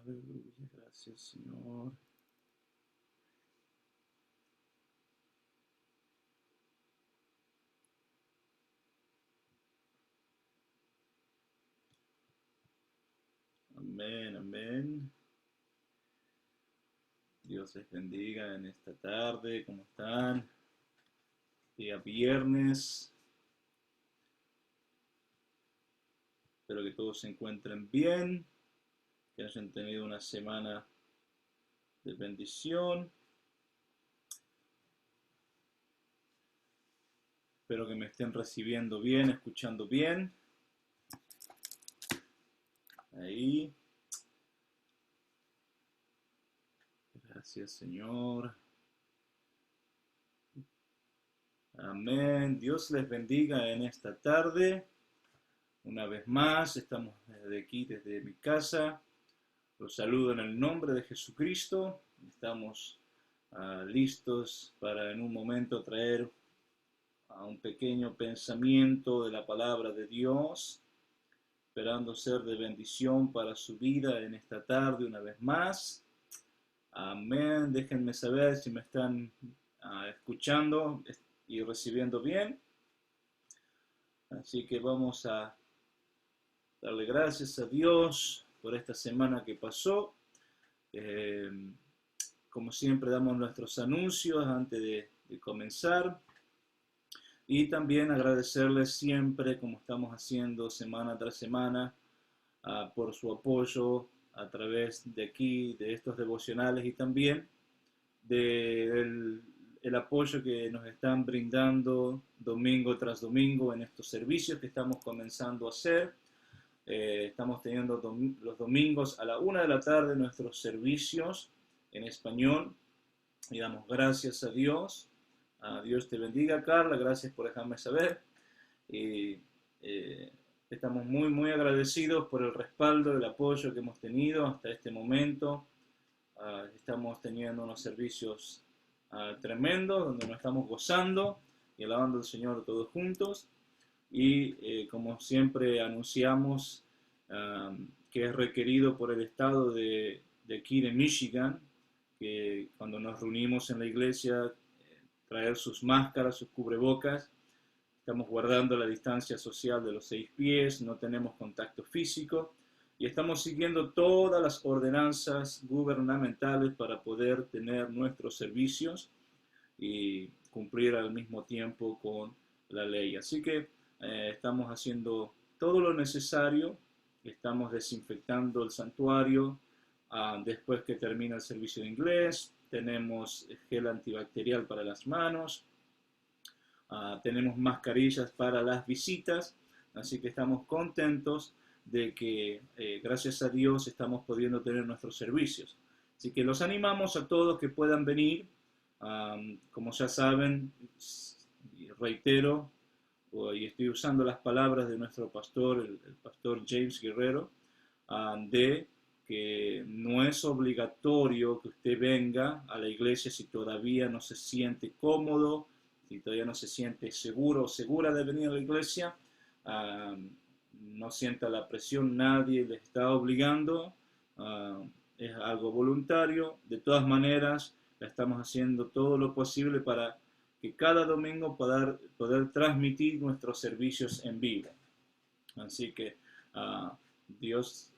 Aleluya, gracias Señor. Amén, amén. Dios les bendiga en esta tarde. ¿Cómo están? Día viernes. Espero que todos se encuentren bien, que hayan tenido una semana de bendición. Espero que me estén recibiendo bien, escuchando bien. Ahí. Gracias, Señor. Amén. Dios les bendiga en esta tarde. Una vez más, estamos desde aquí, desde mi casa. Los saludo en el nombre de Jesucristo. Estamos listos para en un momento traer un pequeño pensamiento de la palabra de Dios, esperando ser de bendición para su vida en esta tarde una vez más. Amén. Déjenme saber si me están escuchando y recibiendo bien. Así que vamos a darle gracias a Dios por esta semana que pasó. Como siempre damos nuestros anuncios antes de comenzar. Y también agradecerles siempre, como estamos haciendo semana tras semana, por su apoyo a través de aquí, de estos devocionales y también del el apoyo que nos están brindando domingo tras domingo en estos servicios que estamos comenzando a hacer. Estamos teniendo los domingos a la 1 de la tarde nuestros servicios en español y damos gracias a Dios. Dios te bendiga, Carla, gracias por dejarme saber. Y estamos muy, muy agradecidos por el respaldo, el apoyo que hemos tenido hasta este momento. Estamos teniendo unos servicios tremendos donde nos estamos gozando y alabando al Señor todos juntos. Y como siempre anunciamos que es requerido por el estado de aquí de Michigan, que cuando nos reunimos en la iglesia, traer sus máscaras, sus cubrebocas. Estamos guardando la distancia social de los 6 pies, no tenemos contacto físico y estamos siguiendo todas las ordenanzas gubernamentales para poder tener nuestros servicios y cumplir al mismo tiempo con la ley. Así que estamos haciendo todo lo necesario, estamos desinfectando el santuario después que termina el servicio de inglés, tenemos gel antibacterial para las manos, tenemos mascarillas para las visitas, así que estamos contentos de que gracias a Dios estamos pudiendo tener nuestros servicios. Así que los animamos a todos que puedan venir. Como ya saben, reitero, y estoy usando las palabras de nuestro pastor, el pastor James Guerrero, de que no es obligatorio que usted venga a la iglesia si todavía no se siente cómodo, si todavía no se siente seguro o segura de venir a la iglesia. No sienta la presión, nadie le está obligando, es algo voluntario. De todas maneras, estamos haciendo todo lo posible para que cada domingo poder transmitir nuestros servicios en vivo. Así que Dios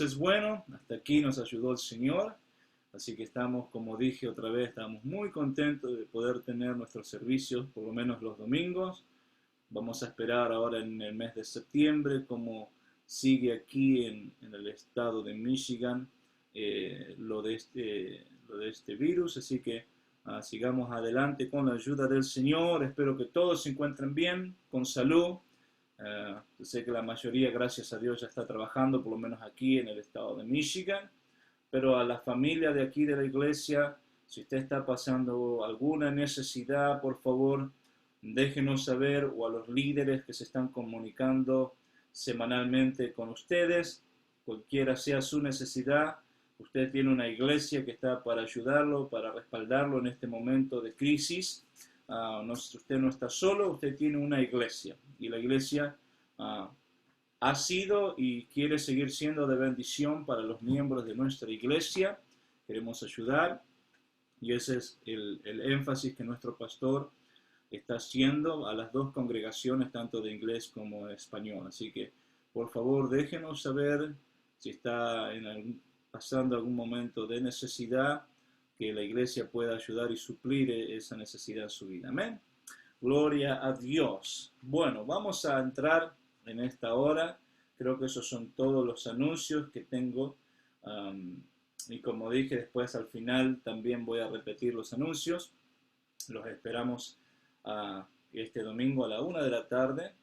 es bueno, hasta aquí nos ayudó el Señor, así que estamos, como dije otra vez, estamos muy contentos de poder tener nuestros servicios, por lo menos los domingos. Vamos a esperar ahora en el mes de septiembre cómo sigue aquí en el estado de Michigan lo de este virus, así que sigamos adelante con la ayuda del Señor. Espero que todos se encuentren bien, con salud. Sé que la mayoría, gracias a Dios, ya está trabajando, por lo menos aquí en el estado de Michigan, pero a la familia de aquí de la iglesia, si usted está pasando alguna necesidad, por favor, déjenos saber, o a los líderes que se están comunicando semanalmente con ustedes, cualquiera sea su necesidad. Usted tiene una iglesia que está para ayudarlo, para respaldarlo en este momento de crisis. Usted no está solo, usted tiene una iglesia. Y la iglesia ha sido y quiere seguir siendo de bendición para los miembros de nuestra iglesia. Queremos ayudar y ese es el énfasis que nuestro pastor está haciendo a las dos congregaciones, tanto de inglés como de español. Así que, por favor, déjenos saber si está pasando algún momento de necesidad, que la iglesia pueda ayudar y suplir esa necesidad en su vida. Amén. Gloria a Dios. Bueno, vamos a entrar en esta hora. Creo que esos son todos los anuncios que tengo. Y como dije, después al final también voy a repetir los anuncios. Los esperamos este domingo a la 1 de la tarde.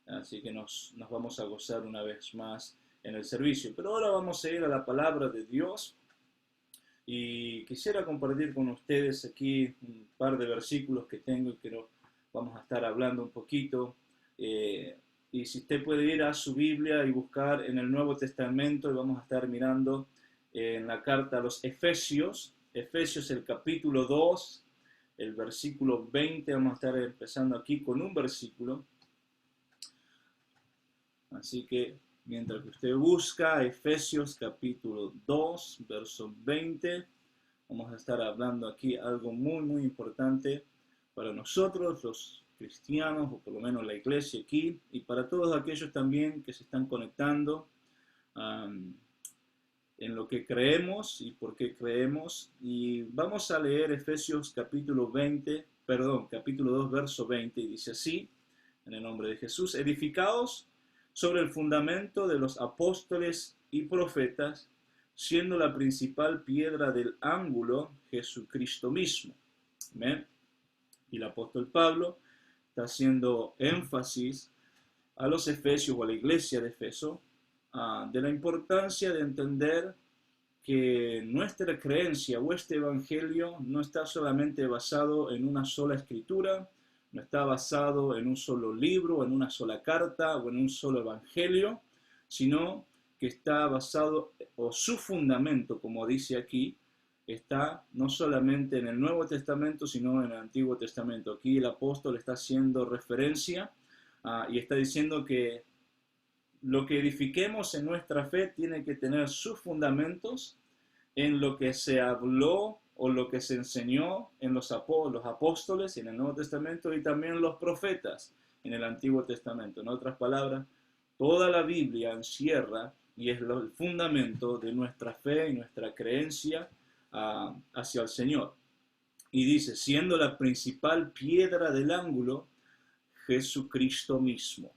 Así que nos vamos a gozar una vez más en el servicio. Pero ahora vamos a ir a la palabra de Dios. Y quisiera compartir con ustedes aquí un par de versículos que tengo y que vamos a estar hablando un poquito. Y si usted puede ir a su Biblia y buscar en el Nuevo Testamento, y vamos a estar mirando en la carta a los Efesios, el capítulo 2, el versículo 20, vamos a estar empezando aquí con un versículo. Así que mientras que usted busca Efesios capítulo 2, verso 20, vamos a estar hablando aquí algo muy, muy importante para nosotros, los cristianos, o por lo menos la iglesia aquí, y para todos aquellos también que se están conectando en lo que creemos y por qué creemos. Y vamos a leer Efesios capítulo 2, verso 20, y dice así, en el nombre de Jesús: edificaos sobre el fundamento de los apóstoles y profetas, siendo la principal piedra del ángulo Jesucristo mismo. ¿Amén? Y el apóstol Pablo está haciendo énfasis a los efesios o a la iglesia de Efeso de la importancia de entender que nuestra creencia o este evangelio no está solamente basado en una sola escritura, no está basado en un solo libro, en una sola carta o en un solo evangelio, sino que está basado, o su fundamento, como dice aquí, está no solamente en el Nuevo Testamento, sino en el Antiguo Testamento. Aquí el apóstol está haciendo referencia y está diciendo que lo que edifiquemos en nuestra fe tiene que tener sus fundamentos en lo que se habló o lo que se enseñó en los apóstoles en el Nuevo Testamento y también los profetas en el Antiguo Testamento. En otras palabras, toda la Biblia encierra y es el fundamento de nuestra fe y nuestra creencia hacia el Señor. Y dice, siendo la principal piedra del ángulo, Jesucristo mismo.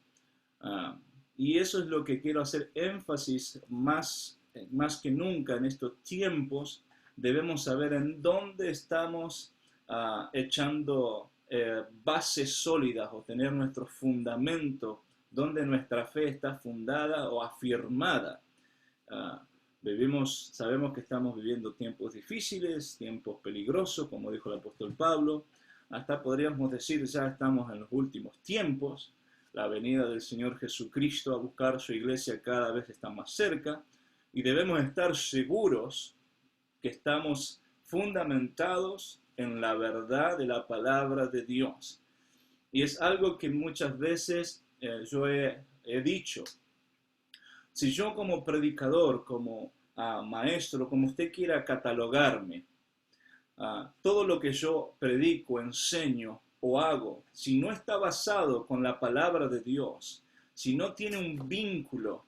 Y eso es lo que quiero hacer énfasis más que nunca en estos tiempos. Debemos saber en dónde estamos echando bases sólidas o tener nuestro fundamento, donde nuestra fe está fundada o afirmada. Sabemos que estamos viviendo tiempos difíciles, tiempos peligrosos, como dijo el apóstol Pablo. Hasta podríamos decir, ya estamos en los últimos tiempos. La venida del Señor Jesucristo a buscar su iglesia cada vez está más cerca. Y debemos estar seguros que estamos fundamentados en la verdad de la palabra de Dios. Y es algo que muchas veces yo he dicho. Si yo como predicador, como maestro, como usted quiera catalogarme, todo lo que yo predico, enseño o hago, si no está basado con la palabra de Dios, si no tiene un vínculo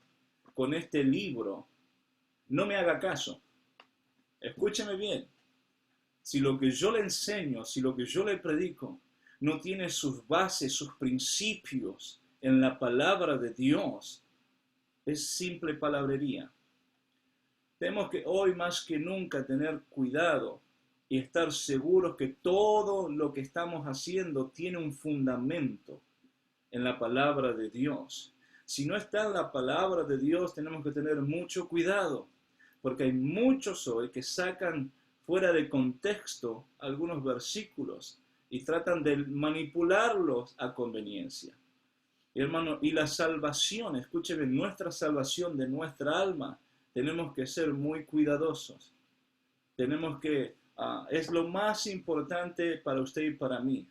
con este libro, no me haga caso. Escúcheme bien. Si lo que yo le enseño, si lo que yo le predico, no tiene sus bases, sus principios en la palabra de Dios, es simple palabrería. Tenemos que hoy más que nunca tener cuidado y estar seguros que todo lo que estamos haciendo tiene un fundamento en la palabra de Dios. Si no está en la palabra de Dios, tenemos que tener mucho cuidado, porque hay muchos hoy que sacan fuera de contexto algunos versículos y tratan de manipularlos a conveniencia. Y hermano, y la salvación, escúcheme, nuestra salvación de nuestra alma, tenemos que ser muy cuidadosos. Tenemos que, es lo más importante para usted y para mí,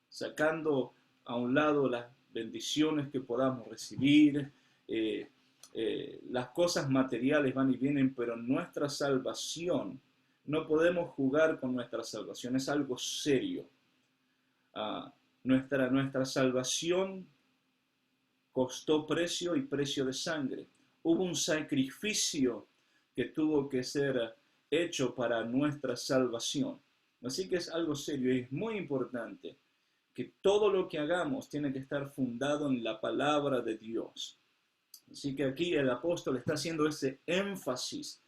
sacando a un lado las bendiciones que podamos recibir las cosas materiales van y vienen, pero nuestra salvación, no podemos jugar con nuestra salvación, es algo serio. Nuestra salvación costó precio y precio de sangre. Hubo un sacrificio que tuvo que ser hecho para nuestra salvación. Así que es algo serio y es muy importante que todo lo que hagamos tiene que estar fundado en la palabra de Dios. Así que aquí el apóstol está haciendo ese énfasis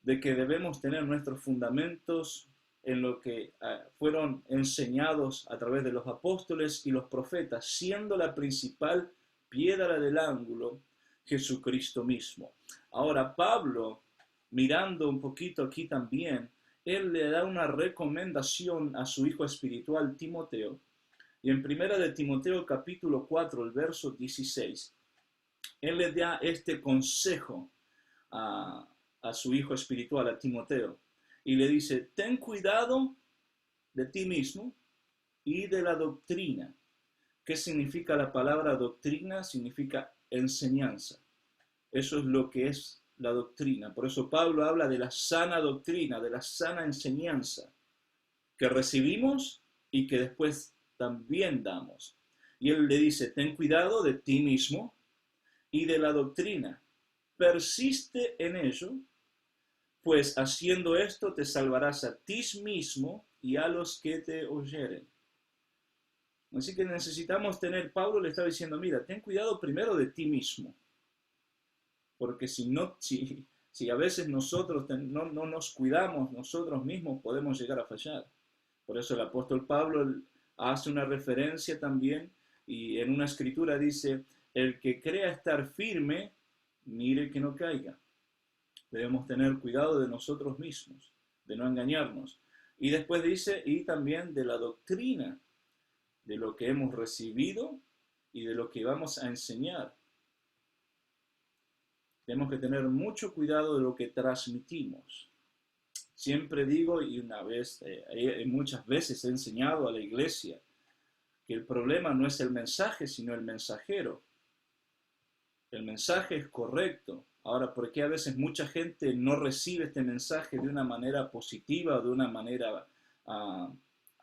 de que debemos tener nuestros fundamentos en lo que fueron enseñados a través de los apóstoles y los profetas, siendo la principal piedra del ángulo Jesucristo mismo. Ahora, Pablo, mirando un poquito aquí también, él le da una recomendación a su hijo espiritual Timoteo, y en primera de Timoteo capítulo 4, el verso 16, él le da este consejo a su hijo espiritual, a Timoteo, y le dice, ten cuidado de ti mismo y de la doctrina. ¿Qué significa la palabra doctrina? Significa enseñanza. Eso es lo que es la doctrina. Por eso Pablo habla de la sana doctrina, de la sana enseñanza que recibimos y que después también damos. Y él le dice, ten cuidado de ti mismo y de la doctrina. Persiste en ello, pues haciendo esto te salvarás a ti mismo y a los que te oyeren. Así que necesitamos tener, Pablo le está diciendo, mira, ten cuidado primero de ti mismo, porque si a veces nosotros no nos cuidamos nosotros mismos, podemos llegar a fallar. Por eso el apóstol Pablo hace una referencia también, y en una escritura dice, el que crea estar firme, mire que no caiga. Debemos tener cuidado de nosotros mismos, de no engañarnos. Y después dice, y también de la doctrina, de lo que hemos recibido y de lo que vamos a enseñar. Tenemos que tener mucho cuidado de lo que transmitimos. Siempre digo, y muchas veces he enseñado a la iglesia, que el problema no es el mensaje, sino el mensajero. El mensaje es correcto. Ahora, ¿por qué a veces mucha gente no recibe este mensaje de una manera positiva, de una manera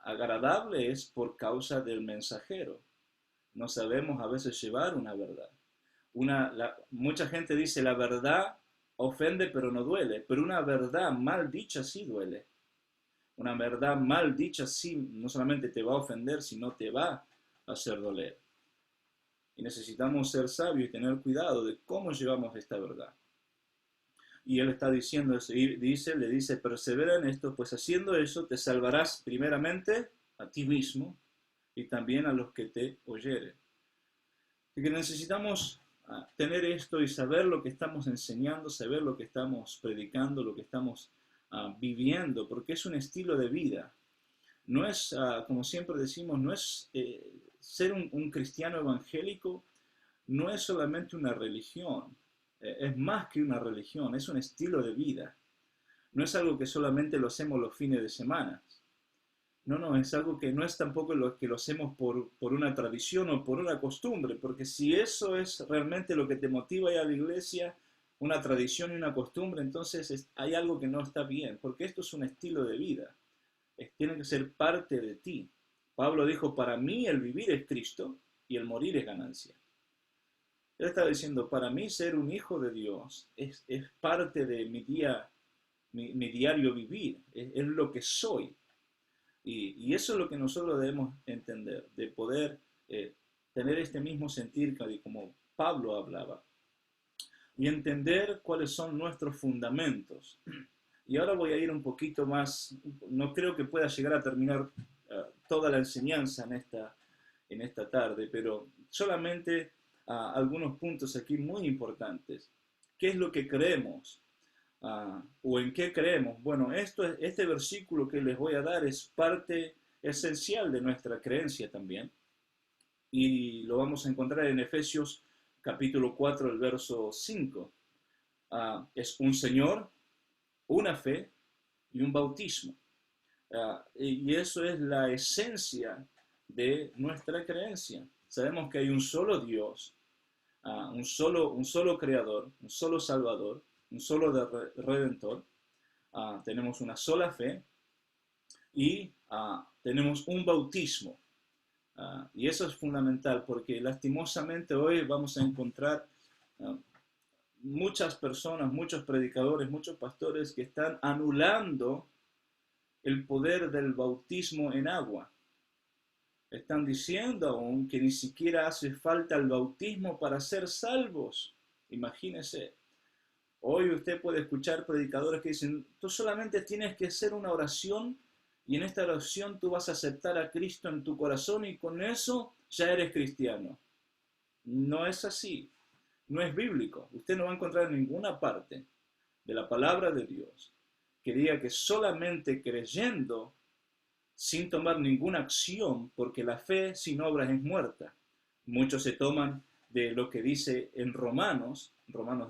agradable? Es por causa del mensajero. No sabemos a veces llevar una verdad. Mucha gente dice la verdad ofende pero no duele, pero una verdad mal dicha sí duele. Una verdad mal dicha sí no solamente te va a ofender, sino te va a hacer doler. Y necesitamos ser sabios y tener cuidado de cómo llevamos esta verdad. Y él está diciendo eso, y le dice, persevera en esto, pues haciendo eso te salvarás primeramente a ti mismo y también a los que te oyeren. Así que necesitamos tener esto y saber lo que estamos enseñando, saber lo que estamos predicando, lo que estamos viviendo, porque es un estilo de vida. No es, como siempre decimos, no es ser un cristiano evangélico, no es solamente una religión, es más que una religión, es un estilo de vida. No es algo que solamente lo hacemos los fines de semana. No, es algo que no es tampoco lo que lo hacemos por una tradición o por una costumbre, porque si eso es realmente lo que te motiva a ir a la iglesia, una tradición y una costumbre, entonces hay algo que no está bien, porque esto es un estilo de vida, tiene que ser parte de ti. Pablo dijo, para mí el vivir es Cristo y el morir es ganancia. Él está diciendo, para mí ser un hijo de Dios es parte de mi diario vivir, es lo que soy. Y eso es lo que nosotros debemos entender, de poder tener este mismo sentir como Pablo hablaba, y entender cuáles son nuestros fundamentos. Y ahora voy a ir un poquito más, no creo que pueda llegar a terminar toda la enseñanza en esta tarde, pero solamente algunos puntos aquí muy importantes. ¿Qué es lo que creemos? ¿O en qué creemos? Bueno, este versículo que les voy a dar es parte esencial de nuestra creencia también. Y lo vamos a encontrar en Efesios capítulo 4, el verso 5. Es un Señor, una fe y un bautismo. Y eso es la esencia de nuestra creencia. Sabemos que hay un solo Dios, un solo creador, un solo salvador, un solo redentor. Tenemos una sola fe y tenemos un bautismo. Y eso es fundamental porque lastimosamente hoy vamos a encontrar muchas personas, muchos predicadores, muchos pastores que están anulando el poder del bautismo en agua. Están diciendo aún que ni siquiera hace falta el bautismo para ser salvos. Imagínense. Hoy usted puede escuchar predicadores que dicen, tú solamente tienes que hacer una oración y en esta oración tú vas a aceptar a Cristo en tu corazón y con eso ya eres cristiano. No es así. No es bíblico. Usted no va a encontrar en ninguna parte de la palabra de Dios que diga que solamente creyendo, sin tomar ninguna acción, porque la fe sin obras es muerta. Muchos se toman de lo que dice en Romanos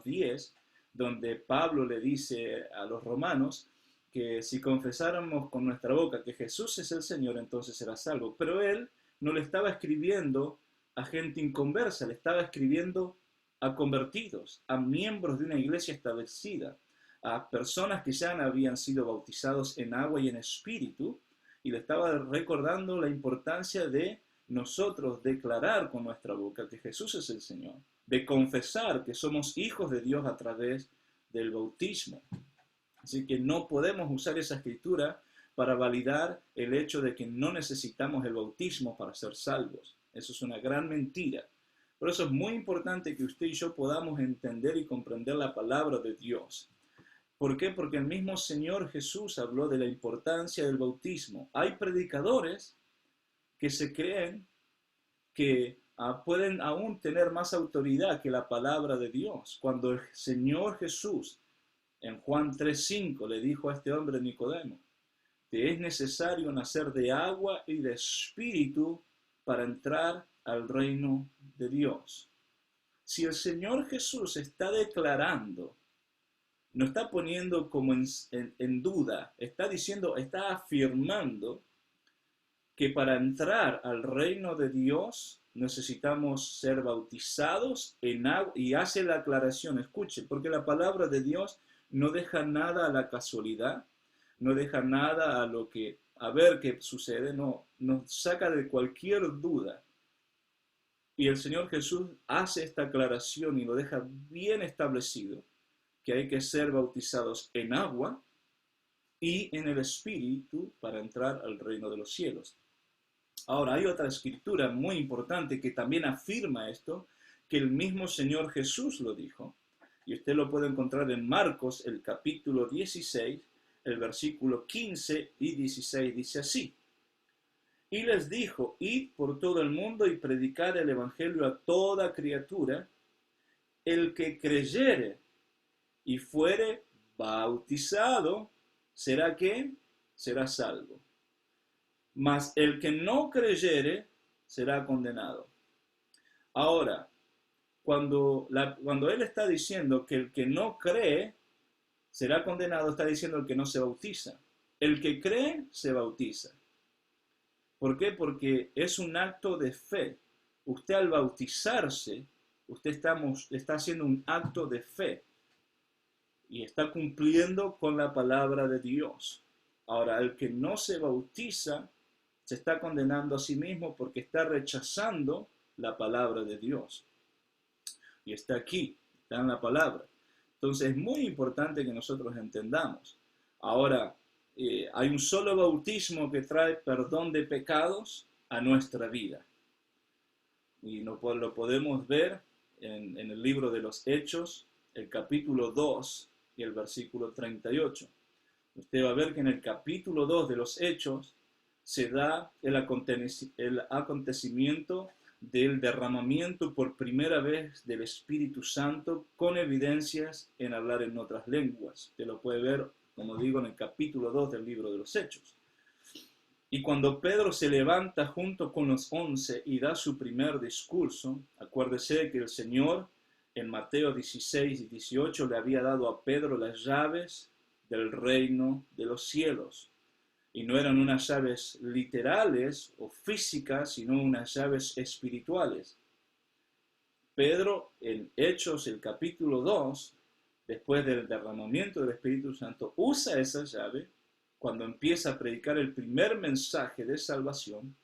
10, donde Pablo le dice a los romanos que si confesáramos con nuestra boca que Jesús es el Señor, entonces será salvo. Pero él no le estaba escribiendo a gente inconversa, le estaba escribiendo a convertidos, a miembros de una iglesia establecida, a personas que ya habían sido bautizados en agua y en espíritu, y le estaba recordando la importancia de nosotros declarar con nuestra boca que Jesús es el Señor, de confesar que somos hijos de Dios a través del bautismo. Así que no podemos usar esa escritura para validar el hecho de que no necesitamos el bautismo para ser salvos. Eso es una gran mentira. Por eso es muy importante que usted y yo podamos entender y comprender la palabra de Dios. ¿Por qué? Porque el mismo Señor Jesús habló de la importancia del bautismo. Hay predicadores que se creen que pueden aún tener más autoridad que la palabra de Dios. Cuando el Señor Jesús en Juan 3:5 le dijo a este hombre Nicodemo, te es necesario nacer de agua y de espíritu para entrar al reino de Dios. Si el Señor Jesús está declarando, no está poniendo como en duda, está diciendo, está afirmando que para entrar al reino de Dios necesitamos ser bautizados en agua, y hace la aclaración, escuche, porque la palabra de Dios no deja nada a la casualidad, no deja nada a ver qué sucede, no, nos saca de cualquier duda. Y el Señor Jesús hace esta aclaración y lo deja bien establecido, que hay que ser bautizados en agua y en el Espíritu para entrar al reino de los cielos. Ahora, hay otra escritura muy importante que también afirma esto, que el mismo Señor Jesús lo dijo, y usted lo puede encontrar en Marcos, el capítulo 16, el versículo 15 y 16, dice así. Y les dijo, id por todo el mundo y predicad el evangelio a toda criatura, el que creyere y fuere bautizado, ¿será qué? Será salvo. Mas el que no creyere, será condenado. Ahora, cuando él está diciendo que el que no cree, será condenado, está diciendo el que no se bautiza. El que cree, se bautiza. ¿Por qué? Porque es un acto de fe. Usted al bautizarse, usted está haciendo un acto de fe y está cumpliendo con la palabra de Dios. Ahora, el que no se bautiza se está condenando a sí mismo porque está rechazando la palabra de Dios. Y está aquí, está en la palabra. Entonces es muy importante que nosotros entendamos. Ahora, hay un solo bautismo que trae perdón de pecados a nuestra vida. Y lo podemos ver en el libro de los Hechos, el capítulo 2 y el versículo 38. Usted va a ver que en el capítulo 2 de los Hechos se da el acontecimiento del derramamiento por primera vez del Espíritu Santo con evidencias en hablar en otras lenguas. Usted lo puede ver, como digo, en el capítulo 2 del libro de los Hechos. Y cuando Pedro se levanta junto con los 11 y da su primer discurso, acuérdese que el Señor en Mateo 16 y 18 le había dado a Pedro las llaves del reino de los cielos. Y no eran unas llaves literales o físicas, sino unas llaves espirituales. Pedro, en Hechos, el capítulo 2, después del derramamiento del Espíritu Santo, usa esa llave cuando empieza a predicar el primer mensaje de salvación,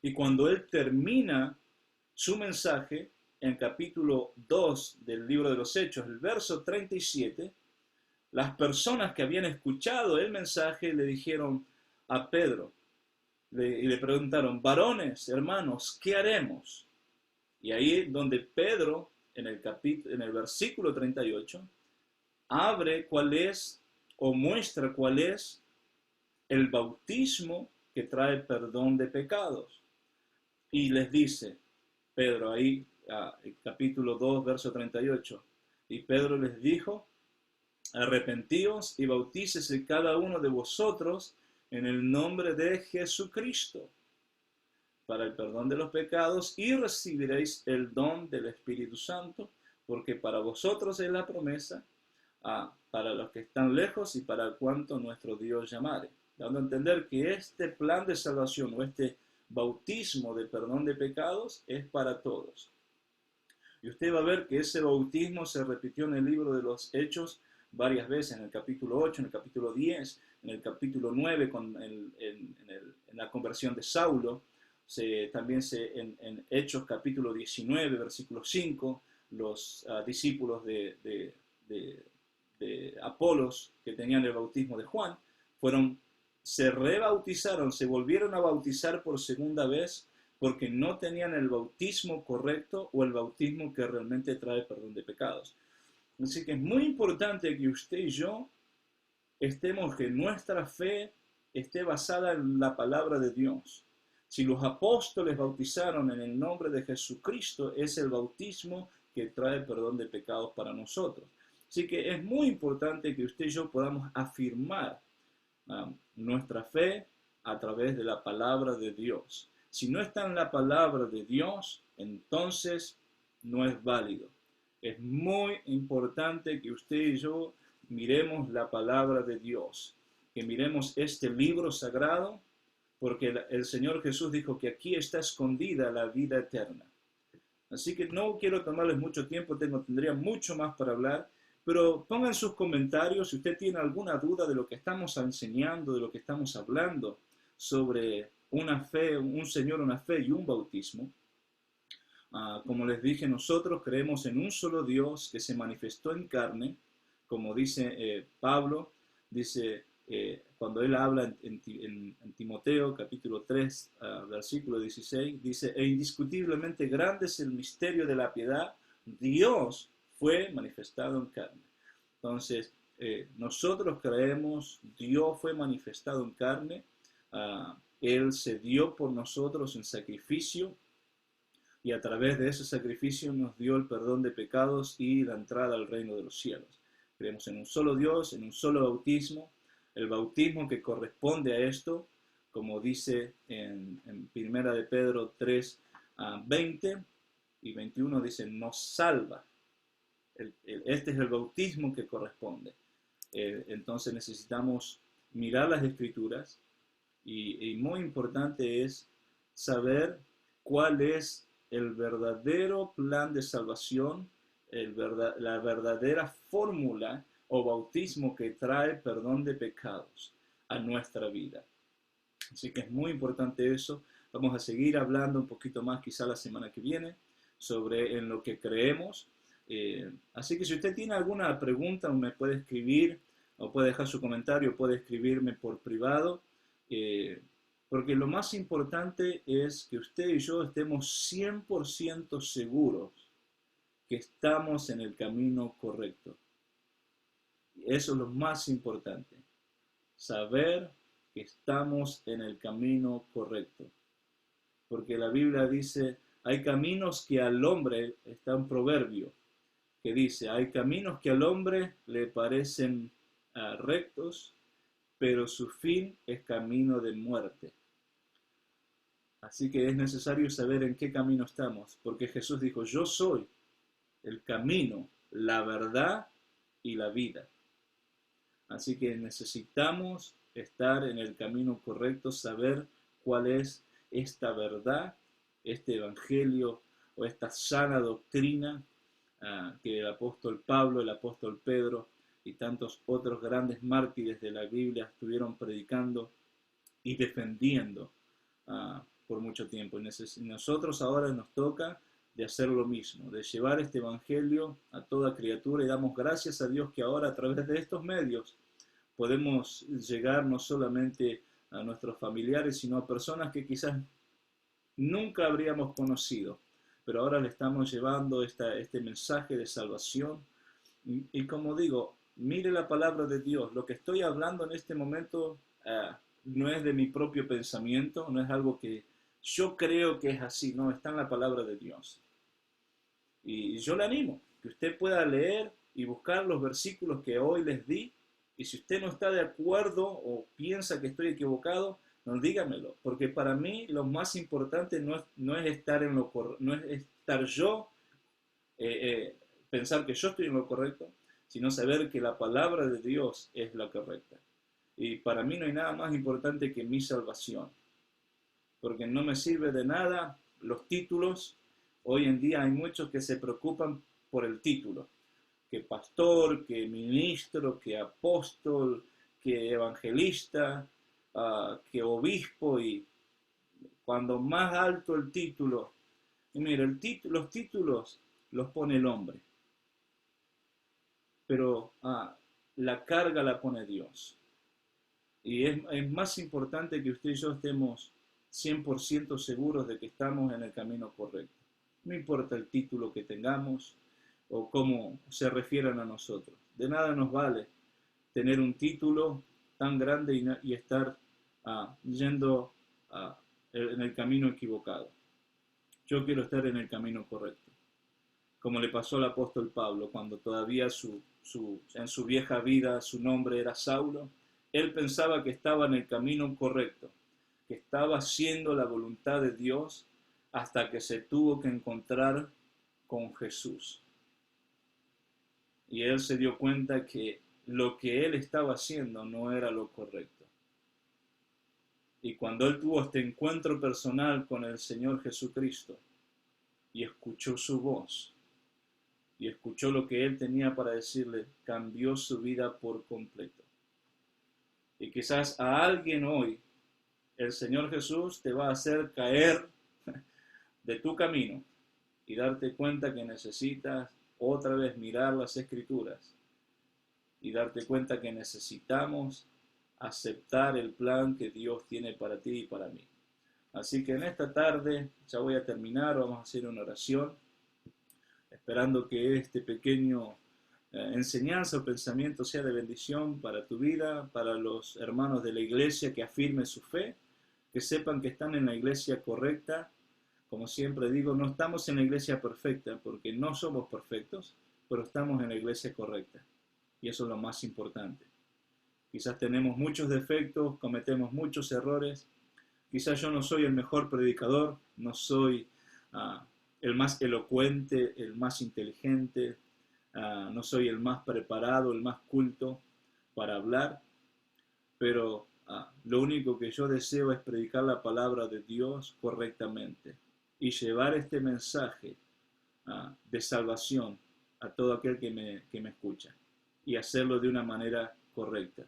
y cuando él termina su mensaje, en capítulo 2 del libro de los Hechos, el verso 37, las personas que habían escuchado el mensaje le dijeron a Pedro, y le preguntaron, varones, hermanos, ¿qué haremos? Y ahí donde Pedro, en el versículo 38, abre cuál es, o muestra cuál es el bautismo que trae perdón de pecados. Y les dice, Pedro, ahí, capítulo 2, verso 38, y Pedro les dijo, arrepentíos y bautícese cada uno de vosotros en el nombre de Jesucristo para el perdón de los pecados y recibiréis el don del Espíritu Santo, porque para vosotros es la promesa, para los que están lejos y para cuanto nuestro Dios llamare. Dando a entender que este plan de salvación o este bautismo de perdón de pecados es para todos. Y usted va a ver que ese bautismo se repitió en el libro de los Hechos varias veces, en el capítulo 8, en el capítulo 10, en el capítulo 9, en la conversión de Saulo, también en Hechos capítulo 19, versículo 5, los discípulos de Apolos que tenían el bautismo de Juan, se rebautizaron, se volvieron a bautizar por segunda vez porque no tenían el bautismo correcto o el bautismo que realmente trae perdón de pecados. Así que es muy importante que usted y yo que nuestra fe esté basada en la palabra de Dios. Si los apóstoles bautizaron en el nombre de Jesucristo, es el bautismo que trae perdón de pecados para nosotros. Así que es muy importante que usted y yo podamos afirmar nuestra fe a través de la palabra de Dios. Si no está en la palabra de Dios, entonces no es válido. Es muy importante que usted y yo miremos la palabra de Dios, que miremos este libro sagrado, porque el Señor Jesús dijo que aquí está escondida la vida eterna. Así que no quiero tomarles mucho tiempo, tendría mucho más para hablar, pero pongan sus comentarios si usted tiene alguna duda de lo que estamos enseñando, de lo que estamos hablando sobre una fe, un Señor, una fe y un bautismo. Como les dije, nosotros creemos en un solo Dios que se manifestó en carne, como dice Pablo, dice cuando él habla en Timoteo capítulo 3, versículo 16, dice, e indiscutiblemente grande es el misterio de la piedad, Dios fue manifestado en carne. Entonces, nosotros creemos, Dios fue manifestado en carne, Él se dio por nosotros en sacrificio, y a través de ese sacrificio nos dio el perdón de pecados y la entrada al reino de los cielos. Creemos en un solo Dios, en un solo bautismo, el bautismo que corresponde a esto, como dice en Primera de Pedro 3, 20 y 21, dice, nos salva. Este es el bautismo que corresponde. Entonces necesitamos mirar las Escrituras y muy importante es saber cuál es el verdadero plan de salvación, la verdadera fórmula o bautismo que trae perdón de pecados a nuestra vida. Así que es muy importante eso. Vamos a seguir hablando un poquito más quizá la semana que viene sobre en lo que creemos. Así que si usted tiene alguna pregunta, me puede escribir o puede dejar su comentario, puede escribirme por privado. Porque lo más importante es que usted y yo estemos 100% seguros que estamos en el camino correcto. Eso es lo más importante, saber que estamos en el camino correcto. Porque la Biblia dice, hay caminos que al hombre, está un proverbio que dice, hay caminos que al hombre le parecen rectos, pero su fin es camino de muerte. Así que es necesario saber en qué camino estamos, porque Jesús dijo, yo soy el camino, la verdad y la vida. Así que necesitamos estar en el camino correcto, saber cuál es esta verdad, este evangelio o esta sana doctrina que el apóstol Pablo, el apóstol Pedro y tantos otros grandes mártires de la Biblia estuvieron predicando y defendiendo por mucho tiempo. Y nosotros ahora nos toca de hacer lo mismo, de llevar este evangelio a toda criatura, y damos gracias a Dios que ahora a través de estos medios podemos llegar no solamente a nuestros familiares, sino a personas que quizás nunca habríamos conocido, pero ahora le estamos llevando este mensaje de salvación. Y como digo, mire la palabra de Dios. Lo que estoy hablando en este momento no es de mi propio pensamiento, no es algo que yo creo que es así, no, está en la palabra de Dios. Y yo le animo que usted pueda leer y buscar los versículos que hoy les di, y si usted no está de acuerdo o piensa que estoy equivocado, no, dígamelo, porque para mí lo más importante no es estar en lo no es estar yo, pensar que yo estoy en lo correcto, sino saber que la palabra de Dios es la correcta. Y para mí no hay nada más importante que mi salvación, porque no me sirve de nada los títulos. Hoy en día hay muchos que se preocupan por el título, que pastor, que ministro, que apóstol, que evangelista, que obispo, y cuando más alto el título, y mira, los títulos los pone el hombre, pero la carga la pone Dios. Y es más importante que usted y yo estemos 100% seguros de que estamos en el camino correcto. No importa el título que tengamos o cómo se refieran a nosotros. De nada nos vale tener un título tan grande y estar yendo en el camino equivocado. Yo quiero estar en el camino correcto. Como le pasó al apóstol Pablo, cuando todavía en su vieja vida su nombre era Saulo, él pensaba que estaba en el camino correcto, que estaba haciendo la voluntad de Dios, hasta que se tuvo que encontrar con Jesús. Y él se dio cuenta que lo que él estaba haciendo no era lo correcto. Y cuando él tuvo este encuentro personal con el Señor Jesucristo y escuchó su voz y escuchó lo que él tenía para decirle, cambió su vida por completo. Y quizás a alguien hoy el Señor Jesús te va a hacer caer de tu camino y darte cuenta que necesitas otra vez mirar las Escrituras y darte cuenta que necesitamos aceptar el plan que Dios tiene para ti y para mí. Así que en esta tarde ya voy a terminar, vamos a hacer una oración, esperando que este pequeño enseñanza o pensamiento sea de bendición para tu vida, para los hermanos de la iglesia, que afirmen su fe, que sepan que están en la iglesia correcta. Como siempre digo, no estamos en la iglesia perfecta, porque no somos perfectos, pero estamos en la iglesia correcta. Y eso es lo más importante. Quizás tenemos muchos defectos, cometemos muchos errores. Quizás yo no soy el mejor predicador, no soy el más elocuente, el más inteligente, no soy el más preparado, el más culto para hablar, pero lo único que yo deseo es predicar la palabra de Dios correctamente y llevar este mensaje de salvación a todo aquel que me escucha, y hacerlo de una manera correcta.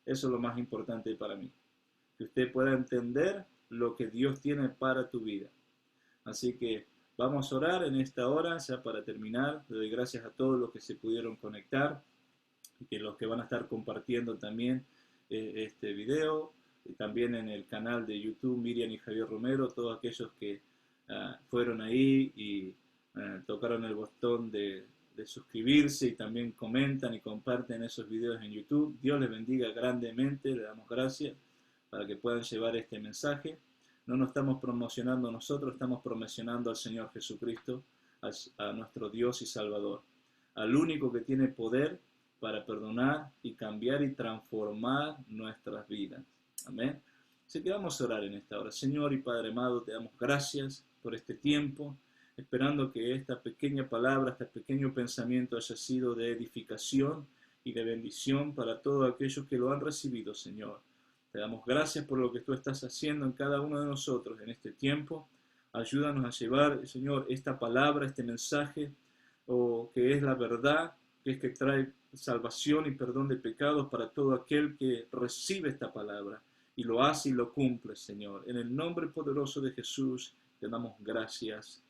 Eso es lo más importante para mí, que usted pueda entender lo que Dios tiene para tu vida. Así que vamos a orar en esta hora, ya para terminar. Le doy gracias a todos los que se pudieron conectar y que los que van a estar compartiendo también este video, y también en el canal de YouTube Miriam y Javier Romero, todos aquellos que fueron ahí y tocaron el botón de suscribirse y también comentan y comparten esos videos en YouTube. Dios les bendiga grandemente, le damos gracias para que puedan llevar este mensaje. No nos estamos promocionando nosotros, estamos promocionando al Señor Jesucristo, a nuestro Dios y Salvador, al único que tiene poder para perdonar y cambiar y transformar nuestras vidas. Amén. Así que vamos a orar en esta hora. Señor y Padre amado, te damos gracias por este tiempo, esperando que esta pequeña palabra, este pequeño pensamiento haya sido de edificación y de bendición para todos aquellos que lo han recibido, Señor. Te damos gracias por lo que tú estás haciendo en cada uno de nosotros en este tiempo. Ayúdanos a llevar, Señor, esta palabra, este mensaje, que es la verdad, que es que trae salvación y perdón de pecados para todo aquel que recibe esta palabra y lo hace y lo cumple, Señor. En el nombre poderoso de Jesús te damos gracias.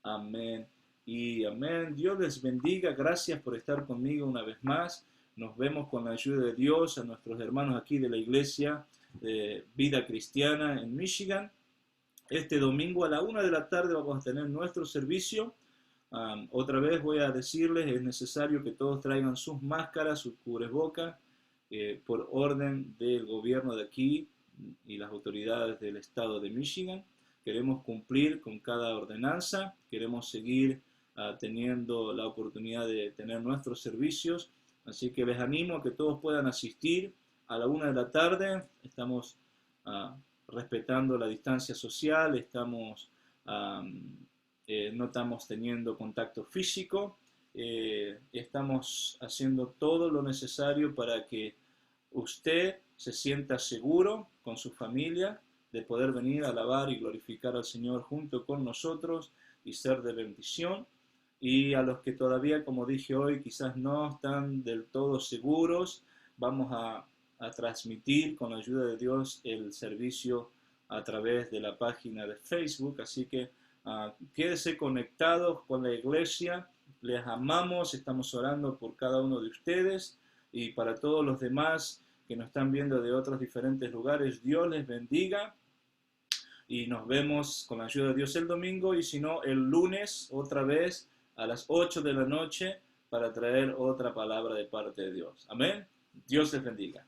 Amén y amén. Dios les bendiga. Gracias por estar conmigo una vez más. Nos vemos con la ayuda de Dios, a nuestros hermanos aquí de la iglesia de Vida Cristiana en Michigan. Este domingo a la 1 de la tarde vamos a tener nuestro servicio. Otra vez voy a decirles, es necesario que todos traigan sus máscaras, sus cubrebocas, por orden del gobierno de aquí y las autoridades del estado de Michigan. Queremos cumplir con cada ordenanza, queremos seguir teniendo la oportunidad de tener nuestros servicios, así que les animo a que todos puedan asistir a la 1 de la tarde. Estamos respetando la distancia social, no estamos teniendo contacto físico, estamos haciendo todo lo necesario para que usted se sienta seguro con su familia de poder venir a alabar y glorificar al Señor junto con nosotros y ser de bendición. Y a los que todavía, como dije hoy, quizás no están del todo seguros, vamos a transmitir con la ayuda de Dios el servicio a través de la página de Facebook, así que quédese conectados con la iglesia, les amamos, estamos orando por cada uno de ustedes y para todos los demás que nos están viendo de otros diferentes lugares, Dios les bendiga y nos vemos con la ayuda de Dios el domingo y si no el lunes otra vez a las 8 de la noche para traer otra palabra de parte de Dios. Amén. Dios les bendiga.